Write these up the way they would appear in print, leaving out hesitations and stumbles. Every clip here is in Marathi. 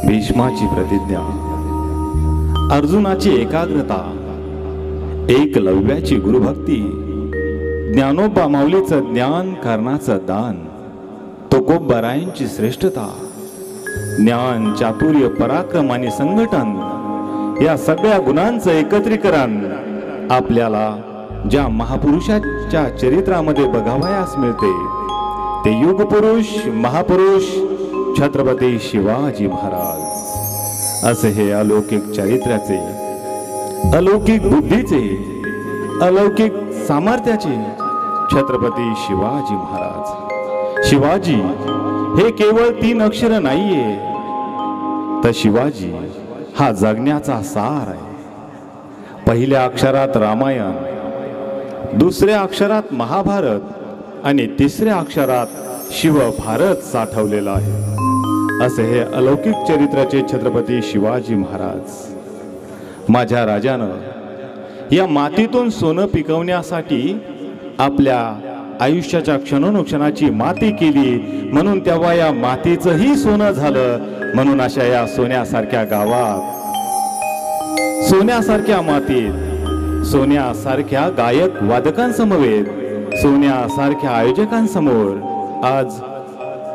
भीष्माची प्रतिज्ञा, अर्जुनाची एकाग्रता, एकलव्याची गुरुभक्ती, ज्ञानोबा माऊलीचं ज्ञान करण्याचं दान, तुकोबारायांची श्रेष्ठता, ज्ञान, चातुर्य, पराक्रम आणि संघटन या सगळ्या गुणांचं एकत्रीकरण आपल्याला ज्या महापुरुषाच्या चरित्रामध्ये बघावयास मिळते ते युगपुरुष, महापुरुष छत्रपती शिवाजी महाराज। असे हे अलौकिक चरित्राचे, अलौकिक बुद्धीचे, अलौकिक सामर्थ्याचे छत्रपती शिवाजी महाराज। शिवाजी हे केवळ 3 अक्षर नाहीये, तर शिवाजी हा जगण्याचा सार आहे। पहिल्या अक्षरात रामायण, दुसऱ्या अक्षरात महाभारत आणि तिसऱ्या अक्षरात शिवभारत साठवलेला आहे। असे हे अलौकिक चरित्राचे छत्रपती शिवाजी महाराज। माझ्या राजानं या मातीतून सोनं पिकवण्यासाठी आपल्या आयुष्याच्या क्षणोनुक्षणाची माती केली, म्हणून तेव्हा या मातीचंही सोनं झालं। म्हणून अशा या सोन्यासारख्या गावात, सोन्यासारख्या मातीत, सोन्यासारख्या गायक वादकांसमवेत, सोन्यासारख्या आयोजकांसमोर आज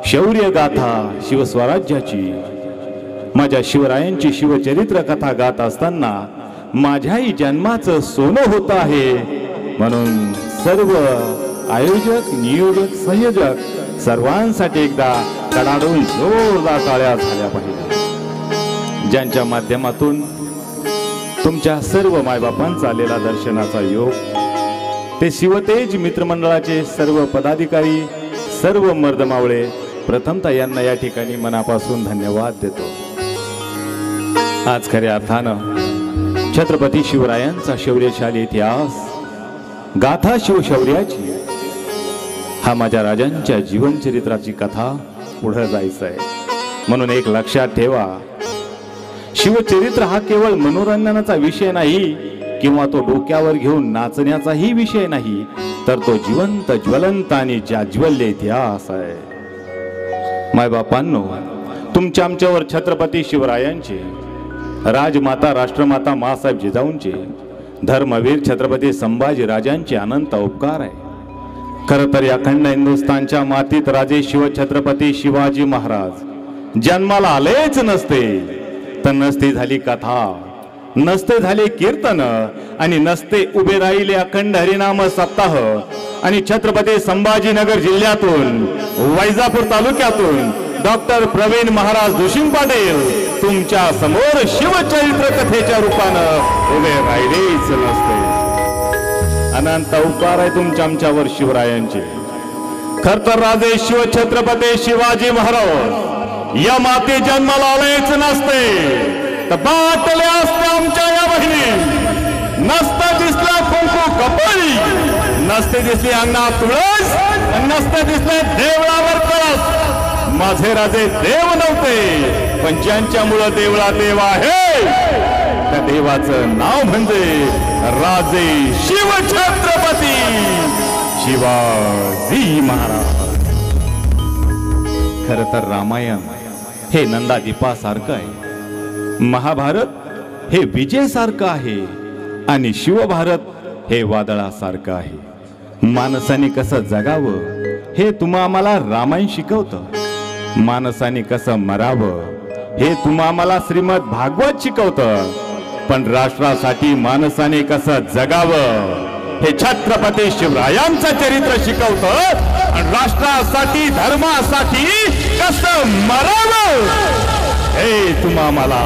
शौर्य गाथा शिवस्वराज्याची, माझ्या शिवरायांची शिवचरित्र कथा गात असताना माझ्याही जन्माचं सोनं होत आहे। म्हणून सर्व आयोजक, नियोजक, संयोजक सर्वांसाठी एकदा कडाडून जोरदार टाळ्या झाल्या पाहिजे, ज्यांच्या माध्यमातून तुमच्या सर्व मायबापांचा आलेला दर्शनाचा योग, ते शिवतेज मित्रमंडळाचे सर्व पदाधिकारी, सर्व मर्दमावळे प्रथमतः यांना या ठिकाणी मनापासून धन्यवाद देतो। आज खऱ्या अर्थानं छत्रपती शिवरायांचा शौर्यशाली इतिहास, गाथा शिवशौर्याची, हा माझ्या राजांच्या जीवनचरित्राची कथा पुढे जायचं आहे। म्हणून एक लक्षात ठेवा, शिवचरित्र हा केवळ मनोरंजनाचा विषय नाही किंवा तो डोक्यावर घेऊन नाचण्याचाही विषय नाही, तर तो जिवंत, ज्वलंत आणि जाज्वल्य इतिहास आहे। मायबापांनो, तुमच्या आमच्यावर छत्रपती शिवरायांचे, राजमाता राष्ट्रमाता मासाहेब जिजाऊंचे, धर्मवीर छत्रपती संभाजी राजांचे अनंत उपकार आहे। खरं तर या अखंड हिंदुस्थानच्या मातीत राजे शिवछत्रपती शिवाजी महाराज जन्माला आलेच नसते, तर नसती झाली कथा, नसते झाले कीर्तन आणि नसते उभे राहिले अखंड हरिनाम सप्ताह। आणि छत्रपती संभाजीनगर जिल्ह्यातून, वैजापूर तालुक्यातून डॉक्टर प्रवीण महाराज दुशिंग पाटील तुमच्या समोर शिवचरित्र कथेच्या रूपानं उभे राहिलेच नसते। अनंत उपकार आहे तुमच्या आमच्यावर शिवरायांचे। खर तर राजे शिवछत्रपती शिवाजी महाराज या माती जन्माला आलेच नसते, तर बाटल्या असत्या आमच्या या बहिणी, नसतं दिसला कुंकू कपळी, नसते दिसली अंगणात तुळस, नसते दिसले देवळावर कळस। माझे राजे देव नव्हते, पण ज्यांच्यामुळे देवळा देव आहे, त्या देवाचं नाव म्हणजे राजे शिवछत्रपती शिवाजी महाराज। खरं तर रामायण हे नंदादीपासारखं आहे, महाभारत हे विजेसारखं आहे आणि शिवभारत हे वादळासारखं आहे। माणसाने कसं जगावं हे तुम्हा आम्हाला रामायण शिकवतं, माणसाने कसं मरावं हे तुम्हा आम्हाला श्रीमद भागवत शिकवतं, पण राष्ट्रासाठी माणसाने कसं जगावं हे छत्रपती शिवरायांचं चरित्र शिकवतं। आणि राष्ट्रासाठी, धर्मासाठी कसं मरावं हे तुम्हा आम्हाला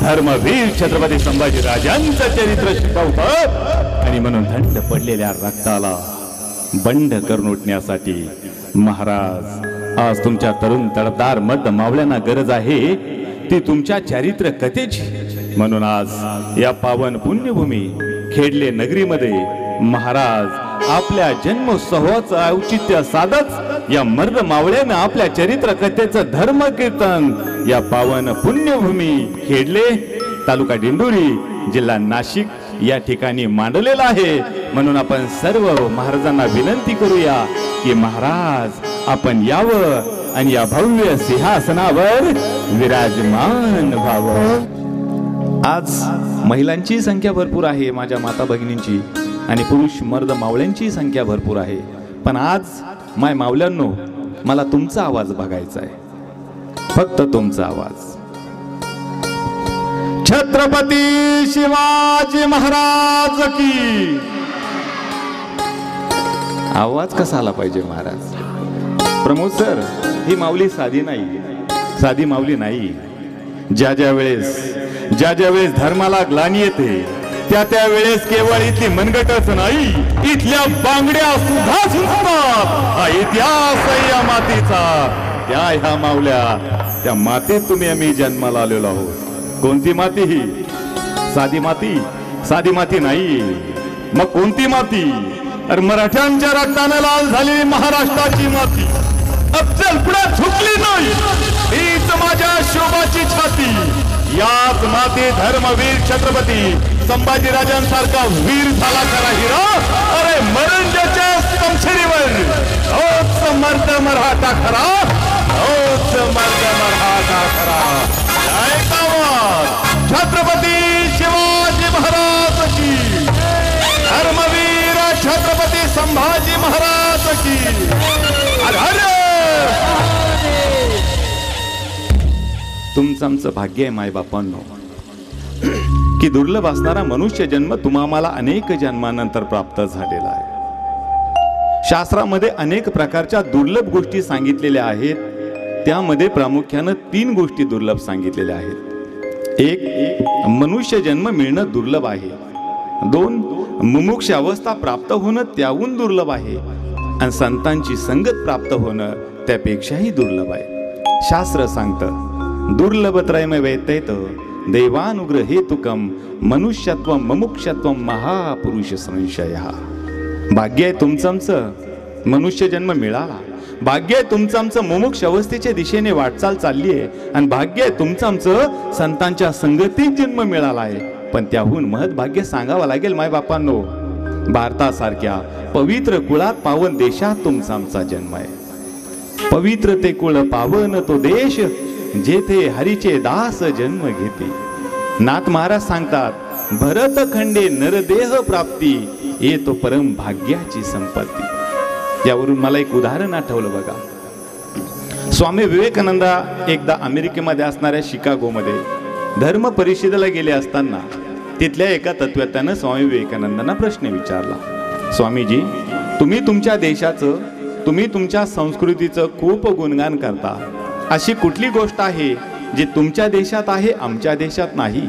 धर्मवीर छत्रपती संभाजी राजांचं चरित्र शिकवतं। आणि म्हणून थंड पडलेल्या रक्ताला बंड करून उठण्यासाठी महाराज आज तुमच्या तरुण तडफदार मर्द मावळ्यांना गरज आहे ती तुमच्या चरित्र कथेची। म्हणून आज या पावन पुण्यभूमी खेडले नगरीमध्ये महाराज आपल्या जन्मोत्सवाचं औचित्य साधत या मर्द मावळ्यानं आपल्या चरित्र कथेचं धर्म कीर्तन या पावन पुण्यभूमी खेडले, तालुका दिंडोरी, जिल्हा नाशिक या ठिकाणी मांडलेला आहे। म्हणून आपण सर्व महाराजांना विनंती करूया की महाराज आपण यावं आणि या भव्य सिंहासनावर विराजमान व्हावं. आज महिलांची संख्या भरपूर आहे माझ्या माता भगिनींची, आणि पुरुष मर्द मावळ्यांची संख्या भरपूर आहे. पण आज माय मावल्यांनो, मला तुमचा आवाज बघायचा आहे, फक्त तुमचा आवाज. छत्रपती शिवाजी महाराज की. आवाज कसा आला पाहिजे महाराज? प्रमोद सर, ही माऊली साधी नाही, साधी माऊली नाही. ज्या ज्या वेळेस धर्माला ग्लानी येते, त्या वेळेस केवळ इथली मनगटच नाही, इथल्या बांगड्या सुद्धा सुटतात. हा इतिहास या मातीचा. त्या ह्या माऊल्या, त्या मातीत तुम्ही आम्ही जन्माला आलेलो आहोत. कोणती माती ही? साधी माती? साधी माती नाही. मग कोणती माती? अरे मराठ्यांच्या रक्ताने लाल झालेली महाराष्ट्राची माती. अफजल पुढे झुकली नाही, हीच माझ्या शोभाची छाती. याच माती धर्मवीर छत्रपती संभाजीराजांसारखा वीर झाला खरा हिरा. अरे मरंजाच्या तमशेरीवर तोच मर्द मराठा खरा, तोच मर्द मराठा खरा. छत्रपती शिवाजी महाराज की. धर्मवीर छत्रपती संभाजी महाराज की. तुमचं आमचं भाग्य आहे माय बापांनो, की दुर्लभ असणारा मनुष्य जन्म तुम्हाला अनेक जन्मानंतर प्राप्त झालेला आहे. शास्त्रामध्ये अनेक प्रकारच्या दुर्लभ गोष्टी सांगितलेल्या आहेत. त्यामध्ये प्रामुख्यानं 3 गोष्टी दुर्लभ सांगितलेल्या आहेत. एक, मनुष्य जन्म मिळणं दुर्लभ आहे. 2, मुमुक्ष अवस्था प्राप्त होणं त्याहून दुर्लभ आहे. आणि संतांची संगत प्राप्त होणं त्यापेक्षाही दुर्लभ आहे. शास्त्र सांगतं, दुर्लभत्रयम वेत्तेत देवानुग्रह हेतुकम मनुष्यत्व मुमुक्षत्व महापुरुष संशयः. भाग्य आहे तुमचं आमचं मनुष्य जन्म मिळाला. भाग्य आहे तुमचं आमचं मुमुक्ष अवस्थेच्या दिशेने वाटचाल चालली आहे. आणि भाग्य आहे तुमचं आमचं संतांच्या संगतीत जन्म मिळाला आहे. पण त्याहून महत् भाग्य सांगावं लागेल माय बापांनो, भारतासारख्या पवित्र कुळात पावन देशात तुमचा आमचा जन्म आहे. पवित्र ते कुळ पावन तो देश, जेथे हरीचे दास जन्म घेते. नाथ महाराज सांगतात, भरत खंडे नरदेह प्राप्ती, येतो परम भाग्याची संपत्ती. यावरून मला एक उदाहरण आठवलं बघा. स्वामी विवेकानंदा एकदा अमेरिकेमध्ये असणाऱ्या शिकागोमध्ये धर्म परिषदेला गेले असताना तिथल्या एका तत्त्वज्ञानं स्वामी विवेकानंदांना प्रश्न विचारला, स्वामीजी, तुम्ही तुमच्या देशाचं, तुम्ही तुमच्या संस्कृतीचं खूप गुणगान करता. अशी कुठली गोष्ट आहे जी तुमच्या देशात आहे आमच्या देशात नाही,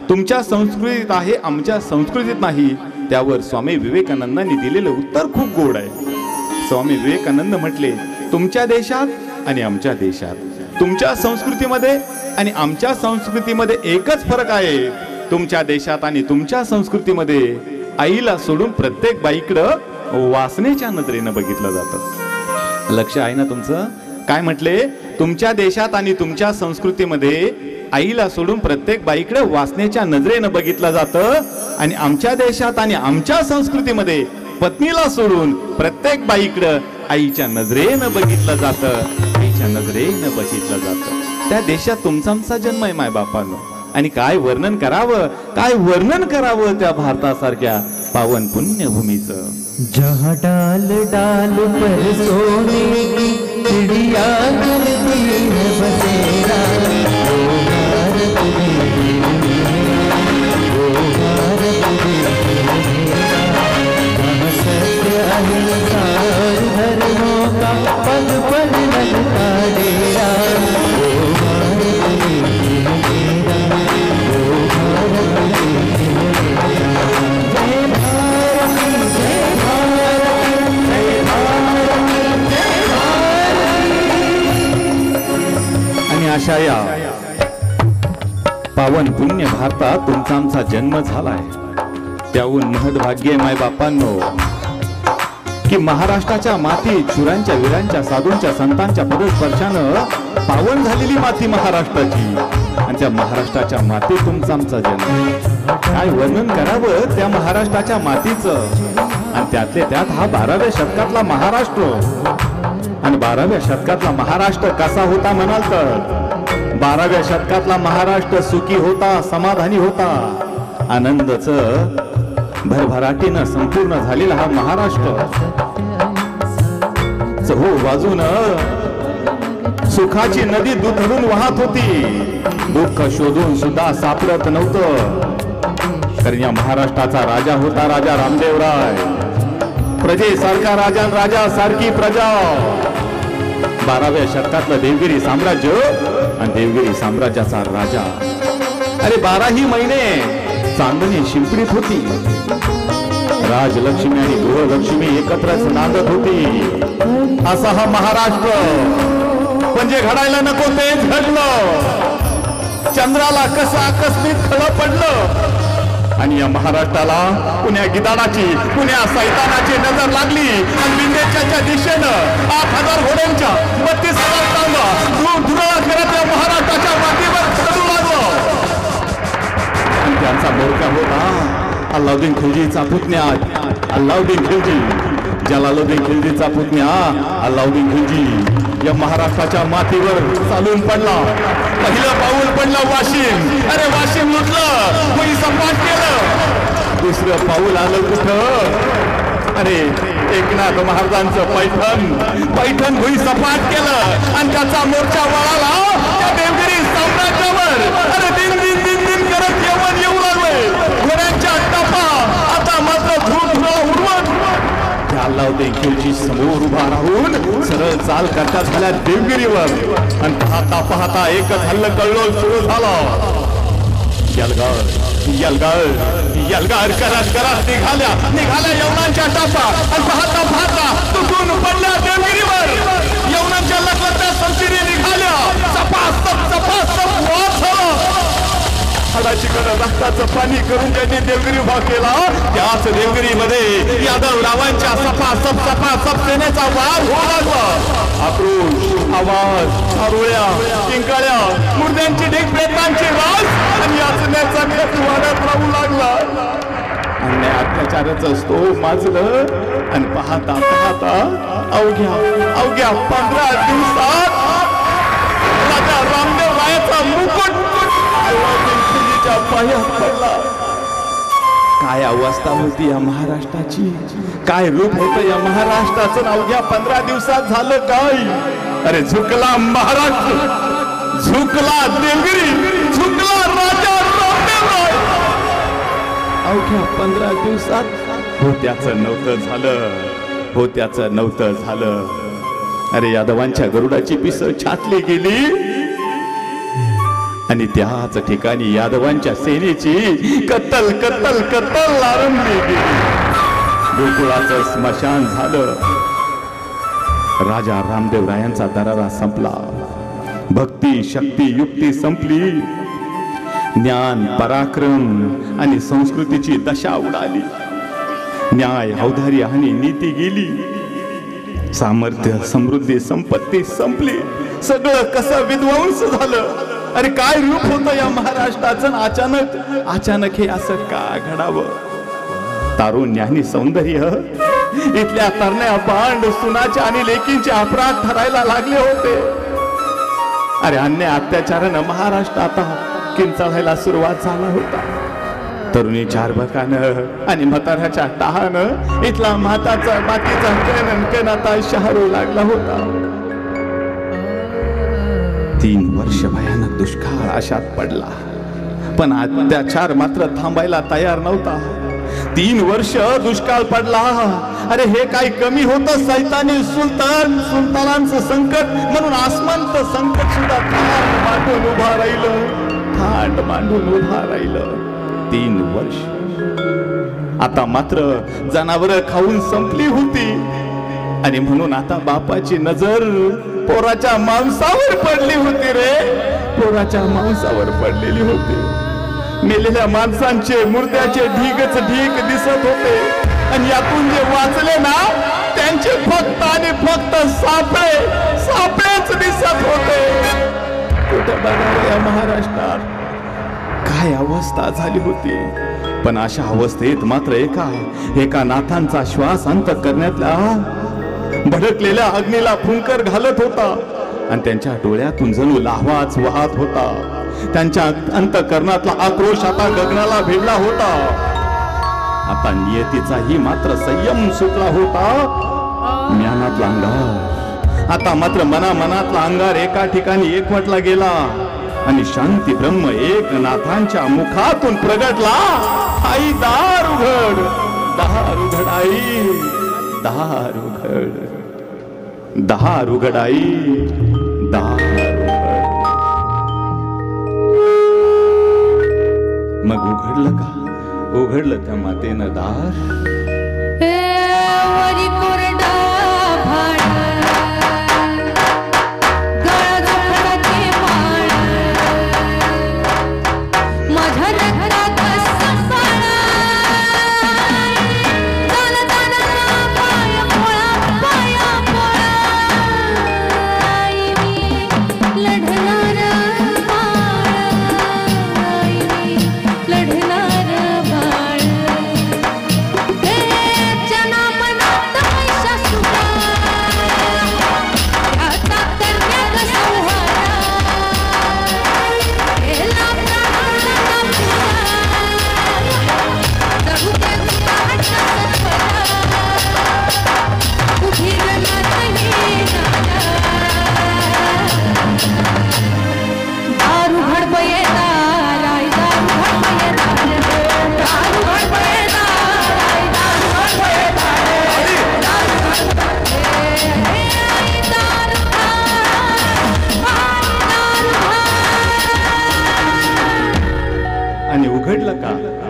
तुमच्या संस्कृतीत आहे आमच्या संस्कृतीत नाही? त्यावर स्वामी विवेकानंदांनी दिलेलं उत्तर खूप गोड आहे. स्वामी विवेकानंद म्हटले, तुमच्या देशात आणि आमच्या देशात, तुमच्या संस्कृतीमध्ये आणि आमच्या संस्कृतीमध्ये एकच फरक आहे. तुमच्या देशात आणि तुमच्या संस्कृतीमध्ये आईला सोडून प्रत्येक बाईकडं वासनेच्या नजरेनं बघितलं जातं. लक्ष आहे ना तुमचं? काय म्हटले? तुमच्या देशात आणि तुमच्या संस्कृतीमध्ये आईला सोडून प्रत्येक बाईकडे वासनेच्या नजरेनं बघितलं जातं. आणि आमच्या देशात आणि आमच्या संस्कृतीमध्ये पत्नीला सोडून प्रत्येक बाईकडे आईच्या नजरेनं बघितलं जातं, आईच्या नजरेनं बघितलं जातं. त्या देशात तुमचा आमचा जन्म आहे माय बापांनो. आणि काय वर्णन करावं, काय वर्णन करावं त्या भारतासारख्या पावन पुण्यभूमीचं. जहाँ डाल डाल पर सोने की चिड़िया करती है बसेरा, वो भारत मेरा, वो भारत मेरा, जहाँ सत्य अहिंसा और धर्मों का पल पल लगता डेरा, वो भारत मेरा, वो भारत मेरा. अशा या पावन पुण्य भारतात तुमचा आमचा जन्म झालाय. त्याहून महद्भाग्य माय बापांनो की महाराष्ट्राच्या मातीत शूरांच्या वीरांच्या साधूंच्या संतांच्या पदस्पर्शानं पावन झालेली माती महाराष्ट्राची. आणि त्या महाराष्ट्राच्या मातीत तुमचा आमचा जन्म. काय वर्णन करावं त्या महाराष्ट्राच्या मातीचं. आणि त्यातले त्यात हा 12व्या शतकातला महाराष्ट्र. आणि 12व्या शतकातला महाराष्ट्र कसा होता म्हणाल तर 12व्या शतकातला महाराष्ट्र सुखी होता, समाधानी होता, आनंदच भरभराटीनं संपूर्ण झालेला हा महाराष्ट्र चहू बाजून सुखाची नदी दुथडून वाहत होती. दुःख शोधून सुद्धा सापडत नव्हतं. कारण या महाराष्ट्राचा राजा होता राजा रामदेवराय. प्रजेसारखा राजा, राजा सारखी प्रजा. 12व्या शतकातलं देवगिरी साम्राज्य आणि देवगिरी साम्राज्याचा राजा. अरे 12ही महिने चांदणी शिंपडीत होती. राजलक्ष्मी आणि गृहलक्ष्मी एकत्रच नांदत होती. असा हा महाराष्ट्र. पण जे घडायला नको तेच घडलं. चंद्राला कसं आकस्मित खळं पडलं आणि या महाराष्ट्राला पुण्या गिदाडाची, पुण्या सैतानाची नजर लागली आणि विंध्याच्या दिशेनं 8,000 घोड्यांच्या 32,000 तांबा धुरळा करत या महाराष्ट्राच्या मातीवर चढू लागलो. आणि त्यांचा मोर्चा होता अल्लाउद्दीन खिलजीचा पुतण्या अल्लाउद्दीन खिलजी. जलालुद्दीन खिलजीचा पुतण्या अल्लाउद्दीन खिलजी या महाराष्ट्राच्या मातीवर चालून पडला. पहिलं पाऊल पडलं वाशिम. अरे वाशिम लुटलं, कोणी सपाट केलं. दुसरं पाऊल आलं कुठं? अरे एकनाथ महाराजांचं पैठण भुई सपाट केलं आणि त्याचा मोर्चा वळाला त्या देवगिरी साम्राज्यावर. अरे दिन दिन दिन दिन करत यवन येऊ लागले. घोड्यांच्या टपा आता मात्र धुळधुळा उडवत अल्लाउद्दीन खिलजी समोर उभा राहून सरळ चाल करता झाल्या देवगिरीवर. आणि पाहता पाहता एकच हल्ल कल्लोळ सुरू झाला. यलगार करत निघाल्या यवनांच्या टापा आणि पाहता पाहता तुटून पडल्या देवगिरीवर. यवनांच्या लखलखत्या संचिरी निघाल्या. सपासप वाद झाला. हाडाची गरज रक्ताचं पाणी करून ज्यांनी देवगिरी उभा केला त्याच देवगिरीमध्ये यादवरावांच्या सपासप सेनेचा वाद होऊ लागला. आक्रोश, आवाज, आरोळ्या, किंकाळ्या, मुर्द्यांची ढीग, प्रेतांची वास आणि याचनेचा खत वाढत राहू लागला. अन्याय अत्याचाराचं स्तोम माजलं आणि पाहता पाहता अवघ्या 15 दिवसात राजा रामदेव रायाचा मुकुट पायात पडला. काय अवस्था होती या महाराष्ट्राची, काय रूप होतं या महाराष्ट्राचं. अवघ्या 15 दिवसात झालं काय? अरे झुकला महाराष्ट्र, झुकला देवगिरी, झुकला राजा रामदेवराय. अवघ्या 15 दिवसात होत्याचं नव्हतं झालं. अरे यादवांच्या गरुडाची पिस छाटली गेली आणि त्याच ठिकाणी यादवांच्या सेनेची कत्तल आरंभली गेली. गोकुळाचं स्मशान झालं. राजा रामदेवरायांचा दरारा संपला. भक्ती, शक्ती, युक्ती संपली. ज्ञान, पराक्रम आणि संस्कृतीची दशा उडाली. न्याय, औदार्य आणि नीती गेली. सामर्थ्य, समृद्धी, संपत्ती संपली. सगळं कसं विध्वंस झालं. अरे काय रूप होतं या महाराष्ट्राचं. अचानक हे असं का घडावं. तारुण्य आणि सौंदर्य इथल्या तरण्या पांड सुनाच्या आणि लेकींचे अपराध ठरायला लागले होते. अरे अन्याय अत्याचारानं महाराष्ट्र आता किंचाळायला सुरुवात झाला होता. तरुणी चारबकानं आणि म्हाताऱ्याच्या टाहानं इथला मातीचा कण आता शहारू लागला होता. 3 वर्ष भयानक दुष्काळ आशात पडला. पण अत्याचार मात्र थांबायला तयार नव्हता. 3 वर्ष दुष्काळ पडला. अरे हे काही कमी होतं. सैतानी सुलतानांचं संकट म्हणून आसमानच संकट सुद्धा थांड मांडून उभा राहिलं. 3 वर्ष. आता मात्र जनावर खाऊन संपली होती आणि म्हणून आता बापाची नजर पोराच्या मांसावर पडली होती रे. पोराच्या मांसावर पडलेली होती. मेलेल्या माणसांचे मुर्द्याचे ढीगच ढीग दिसत होते आणि यातून जे वाचले ना त्यांचे फक्त आणि फक्त सापळेच दिसत होते. कुठे बघावं या महाराष्ट्रात काय अवस्था झाली होती. पण अशा अवस्थेत मात्र एका नाथांचा श्वास अंत करण्यातला भडकलेल्या अग्नीला फुंकर घालत होता आणि त्यांच्या डोळ्यातून जणू लाव्हाच वाहत होता. त्यांच्या अंतःकरणातला आक्रोश आता गगनाला भिडला होता. आता नियतीचाही मात्र संयम सुटला होता. ज्ञानातला अंगार आता मात्र मनातला अंगार एका ठिकाणी एकवटला गेला आणि शांती ब्रह्म एकनाथांच्या मुखातून प्रगटला. आई दार उघड, दार उघड आई, दार उघड, दार उघड आई, दार उघड. मग उघडलं का? उघडलं त्या मातेनं दार.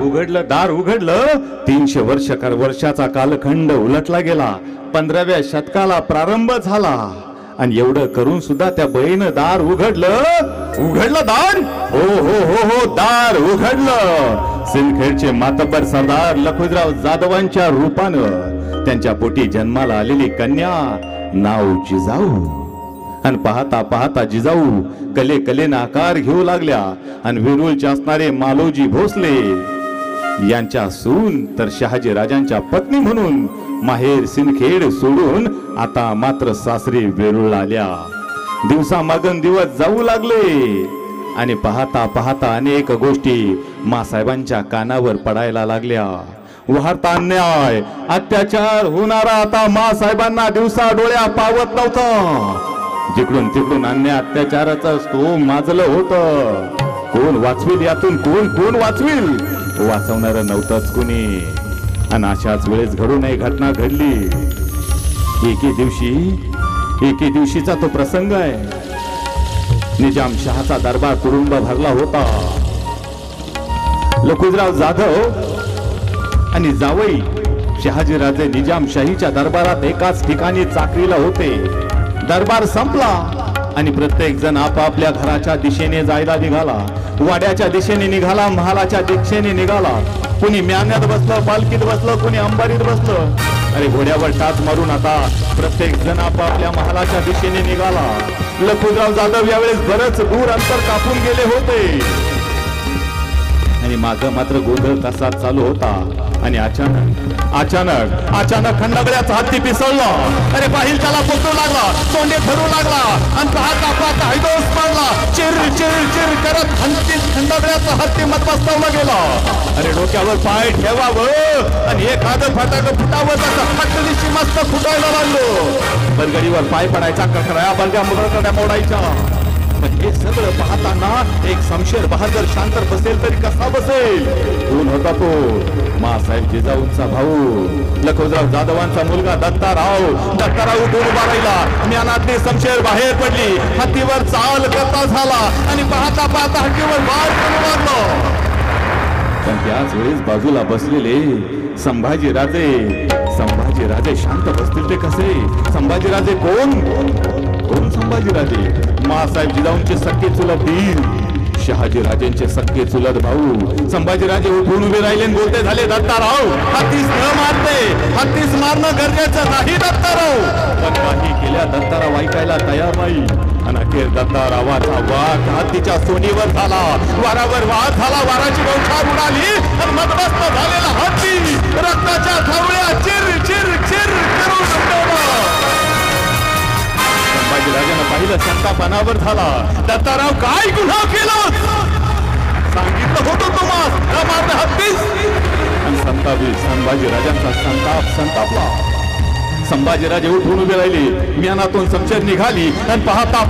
उघडलं दार उघडलं. 300 वर्षाचा कालखंड उलटला गेला. 15व्या शतकाला प्रारंभ झाला आणि एवढं करून सुद्धा त्या बाईनं दार उघडलं. उघडलं दार. हो हो हो हो दार उघडलं. सिंदखेडचे मातब्बर सरदार लखुजीराव जाधवांच्या रूपानं त्यांच्या पोटी जन्माला आलेली कन्या नाव जिजाऊ. आणि पाहता पाहता जिजाऊ कलेनं आकार घेऊ लागल्या आणि वेरूळचे असणारे मालोजी भोसले यांच्या सून तर शहाजी राजांच्या पत्नी म्हणून माहेर सिंदखेड सोडून आता मात्र सासरी वेरूळ आल्या. दिवसामागन दिवस जाऊ लागले आणि पाहता पाहता अनेक गोष्टी मासाहेबांच्या कानावर पडायला लागल्या. वाढता अन्याय अत्याचार होणारा आता मासाहेबांना दिवसा डोळ्या पावत नव्हता. जिकडून तिकडून अन्याय अत्याचाराचं स्तोम माजलं होतं. कोण वाचविल यातून? कोण वाचविल? वाचवणार नव्हतंच कुणी. आणि अशाच वेळेस घडून एक घटना घडली. एके दिवशीचा तो प्रसंग आहे. निजाम शहाचा दरबार तुडुंब भरला होता. लखुजीराव जाधव आणि जावई शहाजीराजे निजामशाहीच्या दरबारात एकाच ठिकाणी चाकरीला होते. दरबार संपला आणि प्रत्येक जण आपापल्या घराच्या दिशेने जायला निघाला. वाड्याच्या दिशेने निघाला, महालाच्या दिशेने निघाला. कुणी म्यान्यात बसलं, पालखीत बसलं, कुणी अंबारीत बसलं. अरे घोड्यावर टाच मारून आता प्रत्येक जण आपापल्या महालाच्या दिशेने निघाला. लखुजीराव जाधव यावेळेस बरंच दूर अंतर कापून गेले होते आणि माग मात्र गोंधळ तसाच चालू होता. आणि अचानक खंडागळ्याचा हत्ती पिसळला. अरे पाहिल त्याला पकडू लागला, तोंडे धरू लागला आणि पाहता हैदोस पडला. चिर चिर चिर करत खंडागळ्याचा हत्ती मधबसवला गेला. अरे डोक्यावर पाय ठेवावं आणि एखादं फटाकं फुटावं तसं फटकलीशी मस्त फुटायला लागलो. बलगडीवर पाय पडायचा, ककड्या बलग्या मुगळकड्या मोडायच्या. हे सगळं पाहताना एक शमशेर बहादर शांत बसेल तरी कसा बसेल? कोण होता तो? मासाहेब जिजाऊंचा भाऊ लखुजीराव जाधवांचा मुलगा दत्ताराव उठून उभा राहिला. म्यानातली शमशेर बाहेर पडली. हत्तीवर चाल करता झाला आणि पाहता हत्तीवर वार करू लागला. पण त्याच वेळेस बाजूला बसलेले संभाजीराजे शांत बसतील ते कसे? संभाजीराजे कोण? संभाजीराजे मासाहेब जिजाऊंचे सख्खे चुलत दीर, शहाजीराजेंचे सख्खे चुलत भाऊ. संभाजीराजे उठून उभे राहिले, बोलते झाले, दत्ताराव हत्तीस न मारते, हत्तीस मारणं गरजेचं नाही दत्ताराव. पण काही केल्या दत्ताराव ऐकायला तयार नाही. आणि अखेर दत्तारावाचा वाघ हत्तीच्या सोनीवर झाला. वारावर वाद झाला. वाराची बौछार उडाली आणि मदमस्त झालेला हत्ती रक्ताच्या थावळ्या चिर चिर चिर करून संभाजीराजानं पाहिलं, संतापानावर झाला. दत्ताराव, काय गुन्हा केला? सांगितलं होतं तुम्हाला हत्तीस. आणि संभाजीराजांचा संतापला. संभाजीराजे उठून उभे राहिले. म्यानातून समशेर निघाली आणि पाहता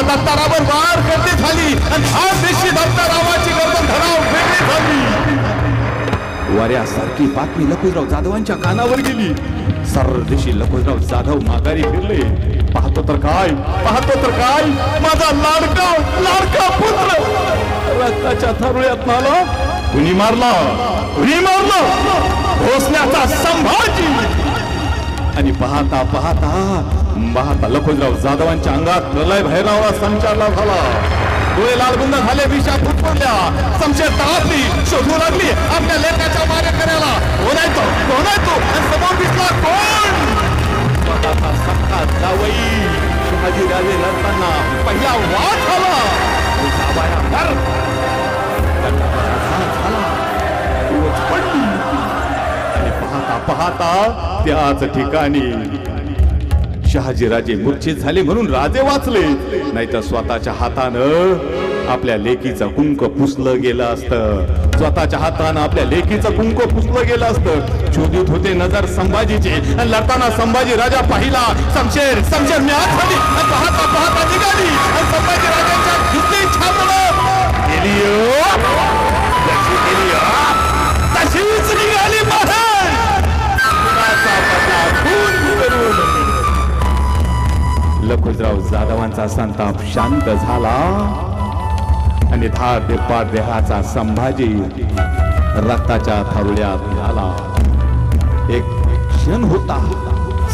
दत्तारावर वार करते झाली आणि हा दिवशी दत्तारावाची गर्दन धराव वेगळी झाली. वाऱ्यासारखी बातमी लखुजराव जाधवांच्या कानावर गेली. सर्व दिवशी लखुजराव जाधव माघारी फिरले. पाहतो तर काय माझा लाडका पुत्र रक्ताच्या थरुळ्यात मारला. कुणी मारला? भोसल्याचा संभाजी. आणि पाहता लखुजराव जाधवांच्या अंगात प्रलय भैरवाला संचारला झाला. डोळे लालबुंद झाले, विषा फुटफुटल्या. समशेर तळातली शोधू लागली आपल्या लेकाच्या मारेकऱ्याला. कोण आहे तो? समोर दिसला कोण? स्वतःचा सख्खा जावई शिवाजीराजे लढताना पहिला वाद झाला. आणि पाहता त्याच ठिकाणी शहाजीराजे मूर्छित झाले म्हणून राजे वाचले. नाहीतर स्वतःच्या हातानं आपल्या लेकीचं कुंक पुसलं गेलं असतं. स्वतःच्या हातानं आपल्या लेकीचं कुंक पुसलं गेलं असतं. शोधित होते नजर संभाजीचे. लढताना संभाजी राजा पाहिला. समशेर म्याद झाली. पाहता निघाली आणि संभाजी राजांच्या घुसली छापलं गेली. तशीच निघाली बाहेर. लखुजराव जाधवांचा संताप शांत झाला आणि धार देपार देहाचा संभाजी रक्ताच्या थारुळ्यात झाला. एक क्षण होता,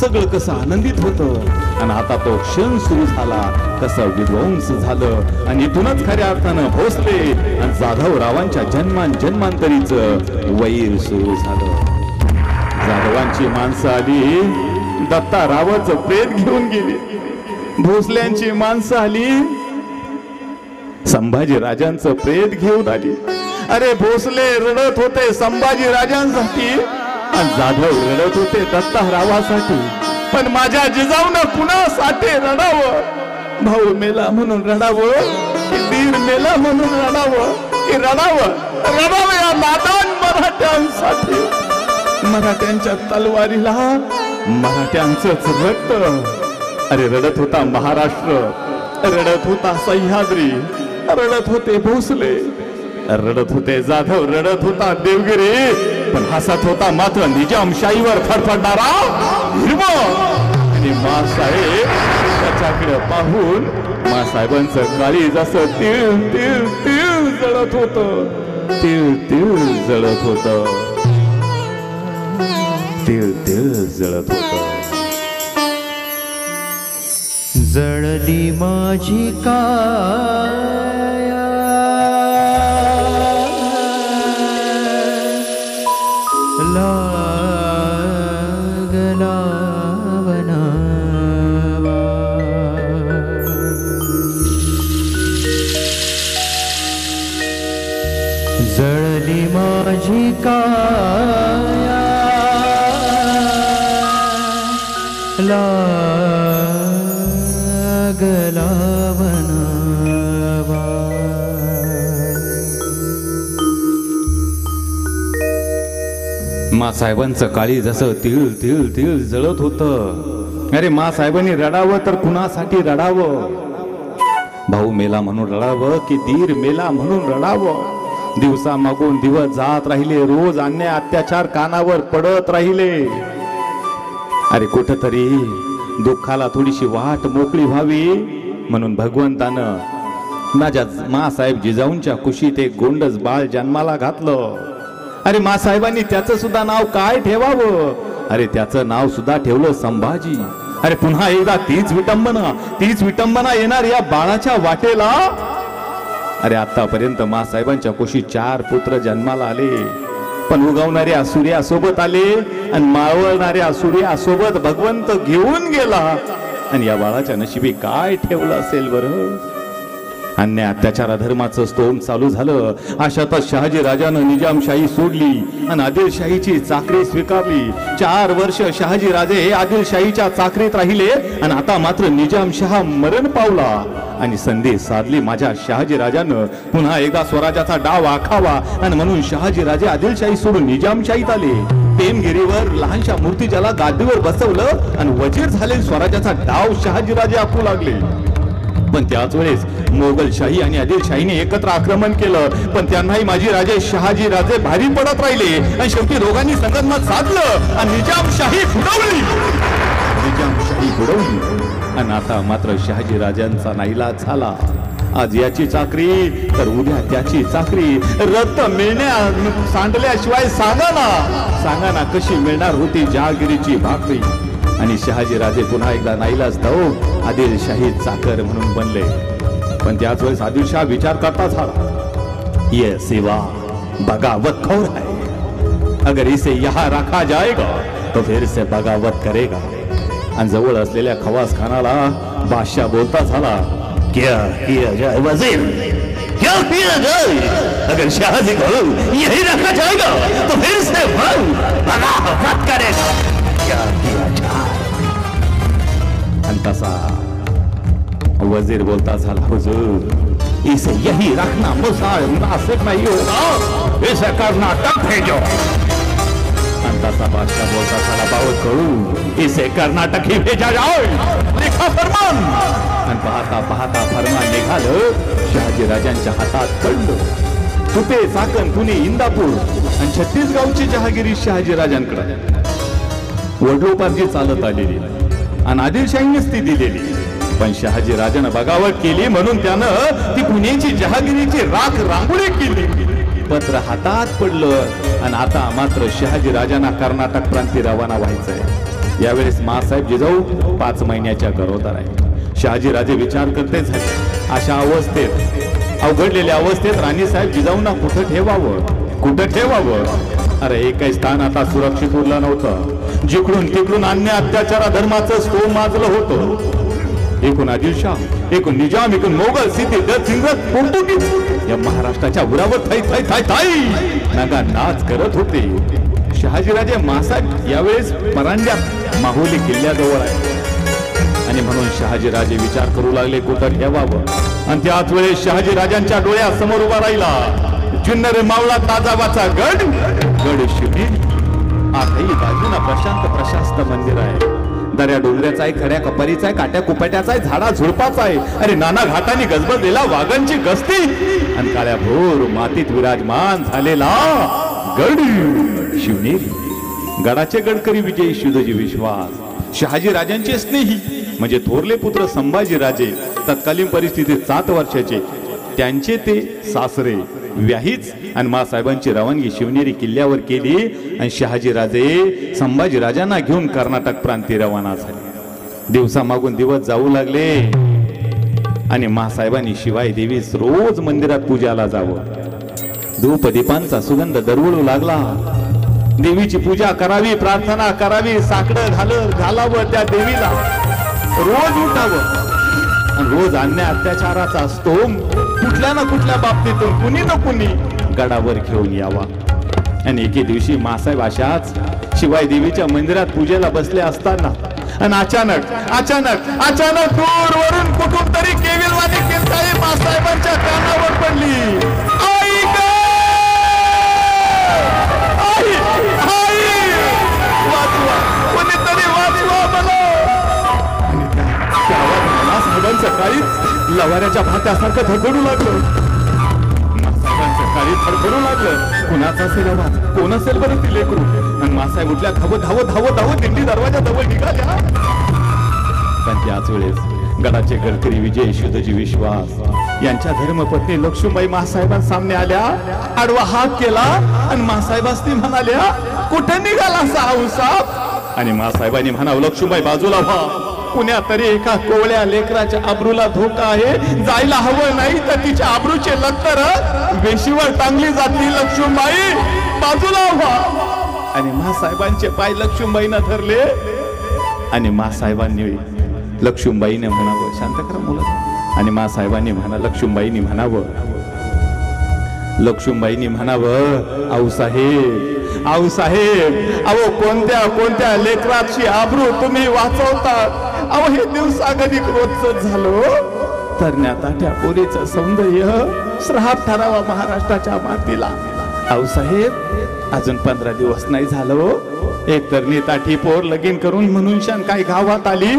सगळं कसं आनंदित होतं आणि आता तो क्षण सुरू झाला कसं विध्वंस झालं. आणि इथूनच खऱ्या अर्थानं भोसले आणि जाधवरावांच्या जन्मांतरीचं वैर सुरू झालं. जाधवांची माणसं आली, दत्तारावाचं प्रेत घेऊन गेली. भोसल्यांची माणसं आली, संभाजी राजांचं प्रेत घेऊन आली. अरे भोसले रडत होते संभाजी राजांसाठी आणि जाधव रडत होते दत्तारावासाठी. पण माझ्या जिजाऊनं कुणासाठी रडावं? भाऊ मेला म्हणून रडावं की दीर मेला म्हणून रडावं की रडावं या नादान मराठ्यांसाठी. मराठ्यांच्या तलवारीला मराठ्यांचंच रक्त. अरे रडत होता महाराष्ट्र, रडत होता सह्याद्री, रडत होते भोसले, रडत होते जाधव, रडत होता देवगिरी. पण हसत होता मात्र निजामशाहीवर फडफडणारा हिरवा. आणि मासाहेब त्याच्याकडे पाहून मासाहेबांचं काळीज असं तिळ तिळ तिळ जळत होत. तिळ तिळ जळत होत. तिळ तिळ जळत होत. जळली माझी काया लागला वनावा. जळली माझी काया लागला वनावा. मासाहेबांचं काळी जसं तिळ तिळ तिळ जळत होतं. अरे मासाहेबांनी रडावं तर कुणासाठी रडावं? भाऊ मेला म्हणून रडावं की दीर मेला म्हणून रडावं? दिवसा मागून दिवस जात राहिले, रोज अन्याय अत्याचार कानावर पडत राहिले. अरे कुठंतरी दुःखाला थोडीशी वाट मोकळी व्हावी म्हणून भगवंतानं माझ्या मासाहेब जिजाऊंच्या कुशीत एक गोंडस बाळ जन्माला घातलं. अरे मासाहेबांनी त्याचं सुद्धा नाव काय ठेवावं? अरे त्याचं नाव सुद्धा ठेवलं संभाजी. अरे पुन्हा एकदा तीच विटंबना येणार या बाळाच्या वाटेला. अरे आतापर्यंत मासाहेबांच्या कुशीत 4 पुत्र जन्माला आले, पण उगवणाऱ्या सूर्यासोबत आले आणि मावळणाऱ्या सूर्यासोबत भगवंत घेऊन गेला. आणि या बाळाच्या नशिबी काय ठेवलं असेल बरं? अन्य अत्याचार धर्माचं स्तोम चालू झालं. अशातच शहाजी राजानं निजामशाही सोडली आणि आदिलशाहीची चाकरी स्वीकारली. 4 वर्ष शहाजी राजे हे आदिलशाहीच्या चाकरीत राहिले आणि आता मात्र निजामशाह मरण पावला. आणि संधी साधली माझ्या शहाजी राजानं पुन्हा एकदा स्वराज्याचा डाव आखावा आणि म्हणून शहाजी राजे आदिलशाही सोडून निजामशाहीत आले. पेमगिरीवर लहानशा मूर्तिजाला गादीवर बसवलं आणि वजीर झाले. स्वराज्याचा डाव शहाजी राजे आखू लागले. पण त्याच वेळेस मोगलशाही आणि आदिलशाहीने एकत्र आक्रमण केलं. पण त्यांनाही माझी राजे शहाजी राजे भारी पडत राहिले आणि शेवटी दोघांनी संगनमत साधलं आणि निजामशाही बुडवली. आणि आता मात्र शहाजी राजांचा नाईलाज झाला. आज याची चाकरी तर उद्या त्याची चाकरी. रक्त मिळण्या सांडल्याशिवाय सांगा ना कशी मिळणार होती जहागिरीची भाकरी. आणि शहाजी राजे पुन्हा एकदा नाईलाज तो आदिलशाही चाकर म्हणून बनले. पण त्याच वेळेस आदिलशाह विचार करता झाला, ये सिवा बगावत खौर है, अगर इसे यहाँ रखा जाएगा तो फिर से बगावत करेगा. आणि जवळ असलेल्या खवास खानाला बादशाह बोलता झाला, क्या किया जाए वजीर, क्या किया जाए, अगर शहाजी को यही रखा जाएगा तो फिर से बगावत करेगा. क्या किया जाए. तसा वजीर बोलता झाला, हुजूर इसे यही रखना मुनासिब नहीं होगा, इसे कर्नाटक भेजो. तसा बादशाह बोलता झाला, बावत करू इसे कर्नाटक ही भेजा जाए, लिखा फरमान. आणि पाहता पाहता फरमान निघालं. शहाजी राजांच्या हातात कळलं. कुपे चाकण पुणे इंदापूर आणि छत्तीसगावची जहागिरी शहाजी राजांकडे वडलोपार्जी चालत आलेली आणि आदिलशाहीनेच ती दिलेली. पण शहाजी राजानं बगावत केली म्हणून त्यानं ती पुण्याची जहागिरीची राख रांगोळी केली. पत्र हातात पडलं आणि आता मात्र शहाजी राजांना कर्नाटक प्रांती रवाना व्हायचंय. यावेळेस मासाहेब जिजाऊ 5 महिन्याच्या गरोदर आहे. शहाजी राजे विचार करते झाले. अशा अवस्थेत अवघडलेल्या अवस्थेत राणीसाहेब जिजाऊंना कुठं ठेवावं. अरे एकही स्थान आता सुरक्षित उरलं नव्हतं. जिकडून तिकडून अन्य अत्याचार धर्माचं स्तोम माजलं होतं. एकूण आदिलशाह, एकूण निजाम, एकूण मोगल, सिद्धी, डच, इंग्रज, पोर्तुगीज या महाराष्ट्राच्या उरावर थाई नगा नाच करत होते. शहाजीराजे मासाहेब यावेळेस परांड्यात माहुली किल्ल्याजवळ आहे आणि म्हणून शहाजीराजे विचार करू लागले कुठं ठेवावं. आणि त्याच वेळेस शहाजी राजांच्या डोळ्यासमोर उभा राहिला जुन्नर मावळा ताजाबाचा गड शिवनेरी. आताही बाजूला प्रशांत मंदिर आहे. दर्या डोंगऱ्याचा आहे, खड्या कपारीचा आहे, काट्या कुपाट्याचा आहे, झाडा झुडपाचा आहे. अरे नाना घाटांनी गजबजलेला वाघांची गस्ती आणि काळ्या भोर मातीत विराजमान झालेला गड शिवनेरी. गडाचे गडकरी विजयी शुद्धजी विश्वास. शहाजी राजांचे स्नेही म्हणजे थोरले पुत्र संभाजी राजे तत्कालीन परिस्थितीत 7 वर्षाचे. त्यांचे ते सासरे व्याहीच आणि मासाहेबांची रवानगी शिवनेरी किल्ल्यावर केली आणि शहाजी राजे संभाजी राजांना घेऊन कर्नाटक प्रांती रवाना झाले. दिवसा मागून दिवस जाऊ लागले आणि मासाहेबांनी शिवाई देवीस रोज मंदिरात पूजाला जावं. धूपदीपांचा सुगंध दरवळू लागला. देवीची पूजा करावी, प्रार्थना करावी, साकडं घालावं त्या देवीला. रोज उठावं आणि रोज अन्य अत्याचाराचा स्तोम कुठल्या ना कुठल्या बाबतीतून कुणी ना कुणी गडावर घेऊन यावा. आणि एके दिवशी मासाहेब अशाच शिवाई देवीच्या मंदिरात पूजेला बसले असताना आणि अचानक दूरवरून कुठून तरी केविलवाणी किंचाळी मासाहेबांच्या कानावर पडली. आई ग! आई! वाचवा! कोणीतरी वाचवा मला! आणि त्या आवाजाने मासाहेबांचं काळीच लवाऱ्याच्या भात्यासारखं धडधडू लागलं. मासाहेबांचं काळी धडधडू लागलं. कुणाचा असेल आवाज, कोण असेल बरं ती लेकरू. आणि मासाहेब उठल्या, धावत दिंडी दरवाजा जवळ निघाल्या. पण त्याच वेळेस गडाचे गडकरी विजय शुद्धजी विश्वास यांच्या धर्मपत्नी लक्ष्मीबाई मासाहेबांसामने आल्या. आडवा हात केला आणि मासाहेबांनी म्हणाल्या, कुठे निघाला साहूसाहेब. आणि मासाहेबांनी म्हणावं, लक्ष्मीबाई बाजूला व्हा. कुण्या तरी एका कोवळ्या लेकराच्या आबरूला धोका आहे. जायला हवं नाही तर तिच्या आबरूचे लक्तर वेशीवर टांगली जातील. लक्ष्मीबाई बाजूला व्हा. आणि मासाहेबांचे पाय लक्ष्मीबाईनं धरले आणि मासाहेबांनी लक्ष्मीबाईने म्हणावं, शांत करा मुलं. आणि मासाहेबांनी लक्ष्मीबाईंनी म्हणावं, लक्ष्मीबाईंनी म्हणावं, आऊसाहेब आऊसाहेब, अहो कोणत्या कोणत्या लेकराची आबरू तुम्ही वाचवतात. अहो हे दिवसागणिक रोजच झालो. तरण्या ताट्या पोरीचं सौंदर्य श्राप ठरावा महाराष्ट्राच्या मातीला. आऊसाहेब अजून 15 दिवस नाही झालो. एक तरणी ताठी पोर लगीन करून म्हणून शान काय गावात आली.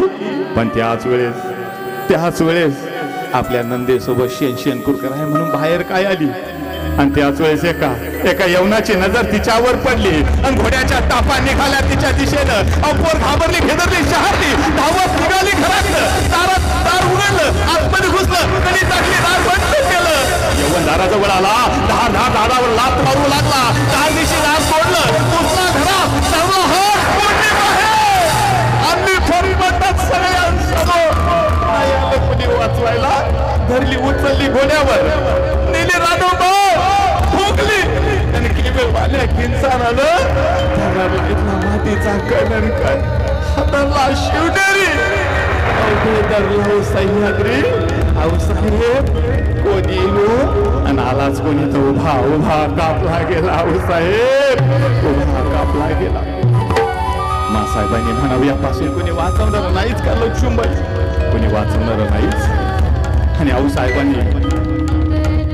पण त्याच वेळेस आपल्या नंदेसोबत शेण कुरकर आहे म्हणून बाहेर काय आली. आणि त्याच वेळेस एका यवनाची नजर तिच्यावर पडली आणि घोड्याच्या टापा निघाल्या तिच्या दिशेनं. पोर घाबरली, घेदरली, शहारली, धावत निघाली घरातलं. दार उघडलं, आतमध्ये घुसलं, कधी टाकली, दार बंद केलं. यवन दाराजवळ आला, दारावर लात मारू लागला. दार दिशी दार सोडलं, घुसला घरात, सर्व हात फोडले बाहेर. आम्ही फोडी म्हणतात सगळ्यांसमोर. नाही आलं कोणी वाचवायला. धरली, उचलली घोड्यावर, नेली रानोबा, फुगली आणि केबलवाल्या किंचानानं धरला मातीचा कणन हाताला शिवनेरी. धरला सह्याद्री. आऊसाहेब कोणी आणि आलाच कोणी तो उभा कापला गेला. आऊसाहेब उभा कापला गेला. मासाहेबांनी म्हणावं, यापासून कोणी वाचवणार नाहीच का लक्ष्मीबाई? कोणी वाचवणार नाहीच. आणि आऊसाहेबांनी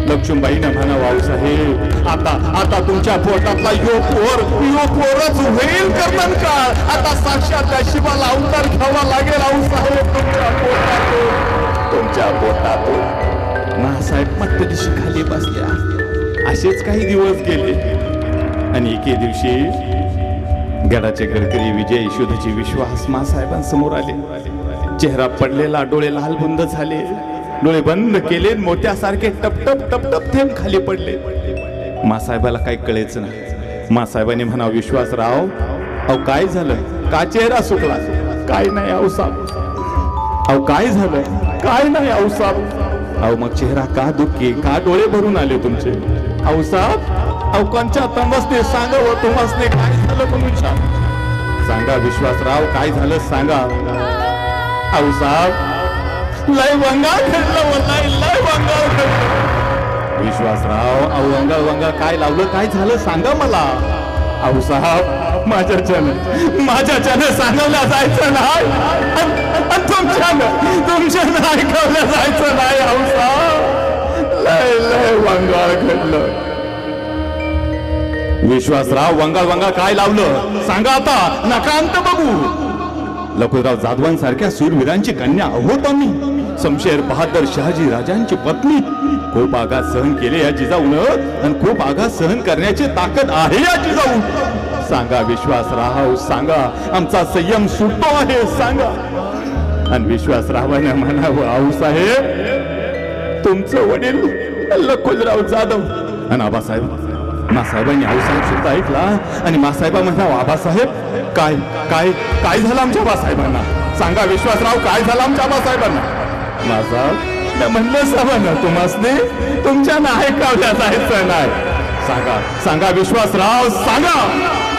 लक्ष्मीबाईने म्हणावं, आऊसाहेब आता तुमच्या पोटातला यो पोरच होईल करणार का? आता साक्षात त्या शिवाला अवतार घ्यावा लागेल. आऊसाहेब तुमच्या पोटातून. मासाहेब मट्ट दिवशी खाली बसल्या. असेच काही दिवस गेले आणि एके दिवशी गडाचे गडकरी विजय यशोधची विश्वास मासाहेबांसमोर आले. चेहरा पडलेला, डोळे लालबुंद झाले, डोळे बंद केले, मोत्यासारखे टपटप थेंब खाली पडले. मासाहेबाला काही कळेच नाही. मासाहेबांनी म्हणावं, विश्वासराव अहो काय झालं? का चेहरा सुकला? काय नाही आऊसाहेब. अहो काय झालं? काय नाही आऊसाहेब. अहो मग चेहरा का दुःखी, का डोळे भरून आले तुमचे? आऊसाहेब अहो कोणच्या तंबसने सांगावं तुम्हासने काय झालं म्हणून सांगा. विश्वासराव काय झालं सांगा. आऊसाहेब लय वंगाळ घडलं, लय वंगाळ घडलं. विश्वासराव अहो वंगाळ काय लावलं, काय झालं सांगा मला. आऊसाहेब माझ्याच्यानं सांगवल्या जायचं नाही, तुमच्यानं ऐकवलं जायचं नाही. आऊसाहेब लय वंगाळ घडलं. विश्वासराव वंगाळ काय लावलं सांगा आता, नका अंत बघू. लखुराव जाधवांसारख्या शूरवीरांची कन्या आहोत आम्ही. शमशेर बहादर शहाजी राजांची पत्नी. खूप आघात सहन केले या जिजाऊनं आणि खूप आघात सहन करण्याची ताकद आहे या जिजाऊ. सांगा विश्वासराव सांगा, आमचा संयम सुटतो आहे सांगा. आणि विश्वासरावाने म्हणावं, आऊसाहेब तुमचं वडील लखुराव जाधव आणि आबासाहेब. मासाहेबांनी आऊसाहेब सुद्धा ऐकला आणि मासाहेबा म्हणावं, आबासाहेब काय काय काय झालं आमच्या आबासाहेबांना सांगा. विश्वासराव काय झालं आमच्या आबासाहेबांना? माझा म्हणलं साहेबांना तुम्हासने तुमच्यानं ऐकावल्या जायचं नाही. सांगा विश्वासराव सांगा.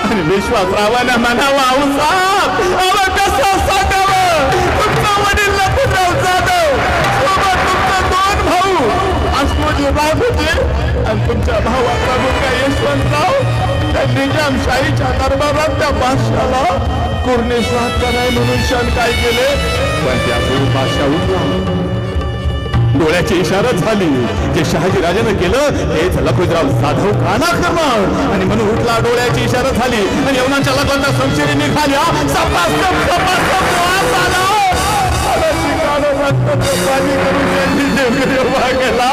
आणि विश्वासरावानं म्हणावं, आऊसाहेब कसं सांगावं? तुमचं वडील लखुराव जाधव सोबत तुमचं 2 भाऊ अस्मदीबाग होते आणि तुमच्या भावाचा मुलगा यशवंतराव त्या निजामशाहीच्या दरबारात त्या बादशाला कुर्णेश्वास कराय म्हणून शन काय केले. पण त्या बादशाह उठला, डोळ्याची इशारा झाली. जे शहाजी राजानं केलं तेच लखुराव जाधव का ना करणार. आणि म्हणून उठला, डोळ्याची इशारा झाली आणि यवनांच्या लग्नाच्या संशेरी निघाल्या. गेला